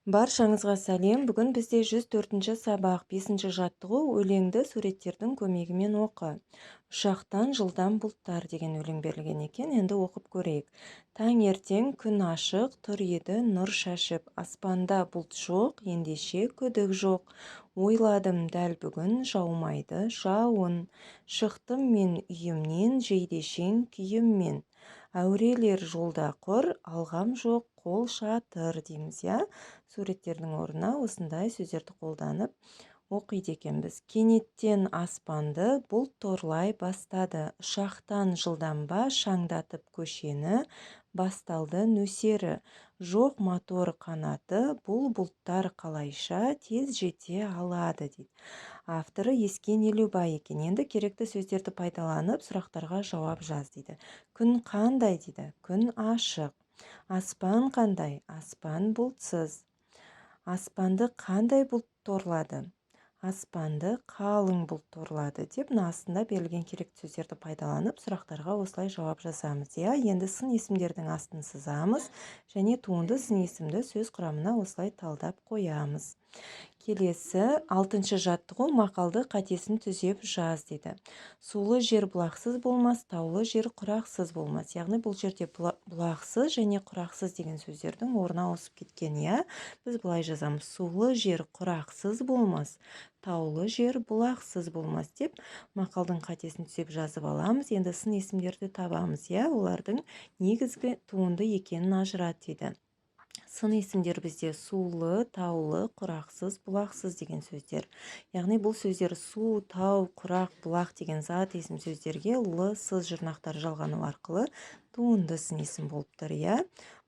Баршаңызға сәлем. Бүгін бізде 104-ші сабақ 5-ші жаттығу өлеңді суреттердің көмегімен оқы. Ұшақтан жылдам бұлттар деген өлең берілген екен. Енді оқып көрейік. Таңертең күн ашық, тұр еді нұр шашып. Аспанда бұлт жоқ, ендеше күдік жоқ. Ойладым дәл бүгін жаумайды жауын. Шықтым мен үйімнен жейдешең күйіммен. Әурелер жолда құр, алғам жоқ қол шатыр дейміз, я? Суреттердің орнына осындай сөздерді қолданып оқиды екенбіз. Кенеттен аспанды бұлт торлай бастады. Ұшақтан жылдамба шаңдатып көшені, басталды нөсері. Жоқ мотор қанаты, бұл бұлттар қалайша тез жете алады дейді. Авторы Ескен Елубай екен. Енді керекті сөздерді пайдаланып сұрақтарға жауап жаз дейді. Күн қандай дейді? Күн ашық. Аспан қандай? Аспан бұлтсыз. Аспанды қандай бұлт торлады? Аспанды қалың бұлт торлады деп астында берілген керекті сөздерді пайдаланып сұрақтарға осылай жауап жазамыз. Енді сын есімдердің астын сызамыз және туынды сын есімді сөз құрамына осылай талдап қоямыз. Келесі 6-шы жаттығу мақалды қатесін түзеп жаз дейді. Сулы жер бұлақсыз болмас, таулы жер құрақсыз болмас. Яғни бұл жерде бұлақсыз және құрақсыз деген сөздердің орнына ауысып кеткен. Біз былай жазамыз: сулы жер құрақсыз болмас, таулы жер бұлақсыз болмас деп мақалдың қатесін түзеп жазып аламыз. Енді сын есімдерді табамыз. Олардың негізгі туынды екенін ажырат дейді. Сын есімдер бізде сулы, таулы, құрақсыз, бұлақсыз деген сөздер. Яғни бұл сөздер су, тау, құрақ, бұлақ деген зат есім сөздерге лы-сыз жұрнақтар жалғану арқылы туынды сын есім болып тұр.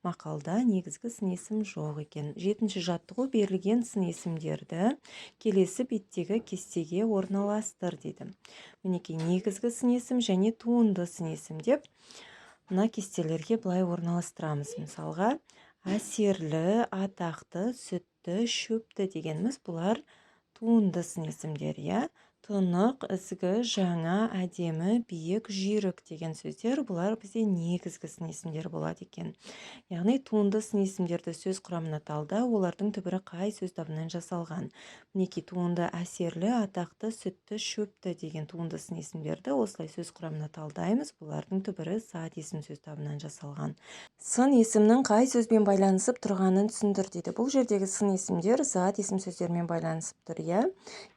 Мақалда негізгі сын есім жоқ екен. 7-ші жаттығу берілген сын есімдерді келесі беттегі кестеге орналастыр дейді. Мінекей негізгі сын есім және туынды сын есім деп мына кестелерге былай орналастырамыз. Мысалға, әсерлі, атақты, сүтті, шөпті дегеніміз бұлар туынды сын есімдер. Тұнық, ізгі, жаңа, әдемі, биік, жүйрік деген сөздер бұлар бізде негізгі сын есімдер болады екен. Яғни туынды сын есімдерді сөз құрамына талда, олардың түбірі қай сөз табынан жасалған. Мінекей туынды әсерлі, атақты, сүтті, шөпті деген туынды сын есімдерді осылай сөз құрамына талдаймыз. Бұлардың түбірі зат есім сөз табынан жасалған. Сын есімнің қай сөзбен байланысып тұрғанын түсіндір дейді. Бұл жердегі сын есімдер зат есім сөздермен байланысып тұр.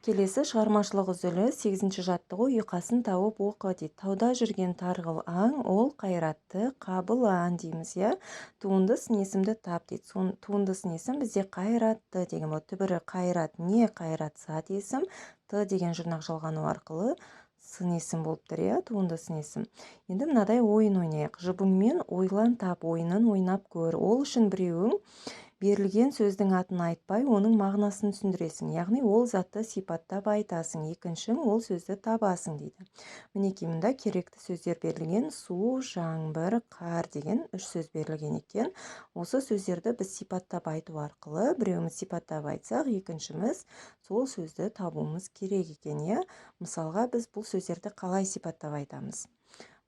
Келесі шығармашылық үзіліс 8-ші жаттығу ұйқасын тауып оқы дейді. Тауда жүрген тарғыл аң, ол қайратты қабыл аң дейміз. Туынды сын есімді тап дейді. Туынды сын есім бізде қайратты деген болады. Түбірі қайрат, не қайрат зат есім, т деген жұрнақ жалғану арқылы сын есім болып тұр. Туынды сын есім. Енді мынадай ойын ойнайық. Жұбыңмен ойлан тап ойынын ойнап көр. Ол үшін біреуің берілген сөздің атын айтпай, оның мағынасын түсіндіресің. Яғни ол затты сипаттап айтасың. Екіншің ол сөзді табасың дейді. Мінекей мұнда керекті сөздер берілген: су, жаңбыр, қар деген 3 сөз берілген екен. Осы сөздерді біз сипаттап айту арқылы, біреуіміз сипаттап айтсақ, екіншіміз сол сөзді табуымыз керек екен. Мысалға, біз бұл сөздерді қалай сипаттап айтамыз?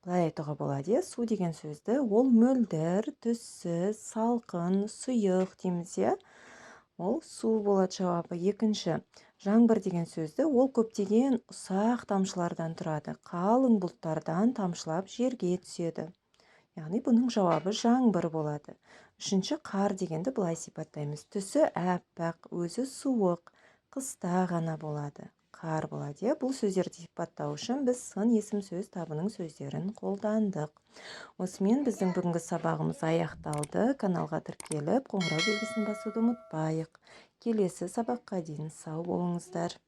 Былай айтуға болады. Су деген сөзді ол мөлдір, түссіз, салқын, сұйық дейміз. Ол су болады жауабы. Екінші, жаңбыр деген сөзді ол көптеген ұсақ тамшылардан тұрады. Қалың бұлттардан тамшылап жерге түседі. Яғни бұның жауабы жаңбыр болады. Үшінші, қар дегенді былай сипаттаймыз. Түсі әппақ, өзі суық, қыста ғана болады. Қар болады. Бұл сөздерді сипаттау үшін біз сын есім сөз табының сөздерін қолдандық. Осымен біздің бүгінгі сабағымыз аяқталды. Каналға тіркеліп, қоңырау белгісін басуды ұмытпайық. Келесі сабаққа дейін сау болыңыздар.